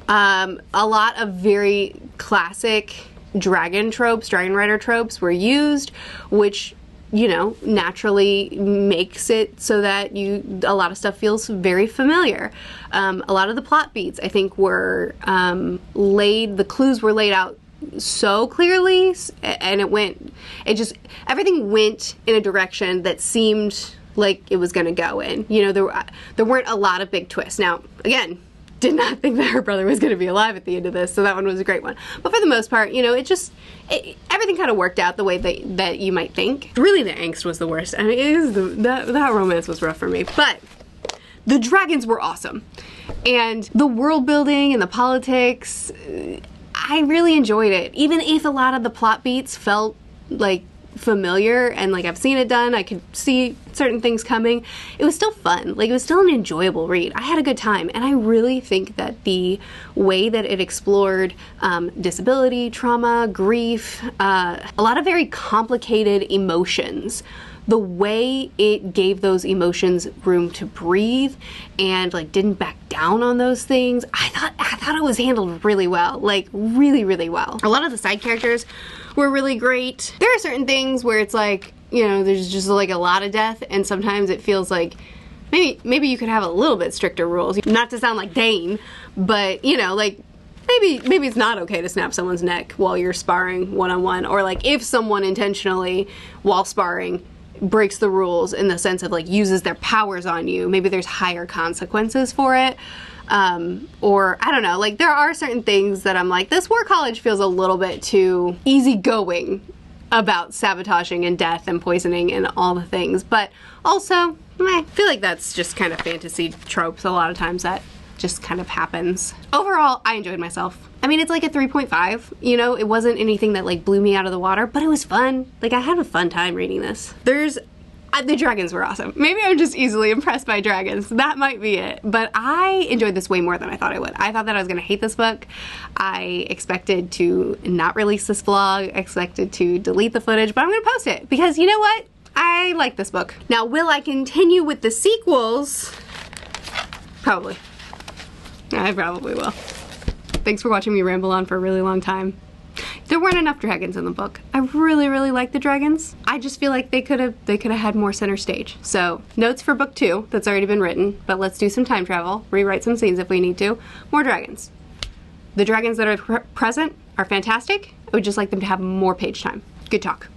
A lot of very classic dragon rider tropes were used, which, you know, naturally makes it so that a lot of stuff feels very familiar. A lot of the plot beats, I think, were the clues were laid out so clearly, and everything went in a direction that seemed like it was gonna go in. You know, there weren't a lot of big twists. Now, again, did not think that her brother was gonna be alive at the end of this, so that one was a great one. But for the most part, you know, everything kind of worked out the way that you might think. Really, the angst was the worst. I mean, that romance was rough for me, but the dragons were awesome. And the world building and the politics, I really enjoyed it. Even if a lot of the plot beats felt like familiar and like I've seen it done, I could see certain things coming, it was still fun. Like, it was still an enjoyable read. I had a good time, and I really think that the way that it explored disability, trauma, grief, a lot of very complicated emotions, the way it gave those emotions room to breathe and like didn't back down on those things, I thought it was handled really well, like really, really well. A lot of the side characters were really great. There are certain things where it's like, you know, there's just like a lot of death, and sometimes it feels like maybe you could have a little bit stricter rules. Not to sound like Dane, but you know, like maybe it's not okay to snap someone's neck while you're sparring one-on-one, or like if someone intentionally while sparring breaks the rules in the sense of like uses their powers on you, maybe there's higher consequences for it. Or I don't know, like there are certain things that I'm like, this War College feels a little bit too easygoing about sabotaging and death and poisoning and all the things, but also I feel like that's just kind of fantasy tropes a lot of times that just kind of happens. Overall, I enjoyed myself. I mean, it's like a 3.5, you know, it wasn't anything that like blew me out of the water, but it was fun. Like, I had a fun time reading this. The dragons were awesome. Maybe I'm just easily impressed by dragons. That might be it. But I enjoyed this way more than I thought I would. I thought that I was gonna hate this book. I expected to not release this vlog, expected to delete the footage, but I'm gonna post it because you know what? I like this book. Now, will I continue with the sequels? Probably. I probably will. Thanks for watching me ramble on for a really long time. There weren't enough dragons in the book. I really, really like the dragons. I just feel like they could have had more center stage. So, notes for book 2 that's already been written, but let's do some time travel, rewrite some scenes if we need to. More dragons. The dragons that are present are fantastic. I would just like them to have more page time. Good talk.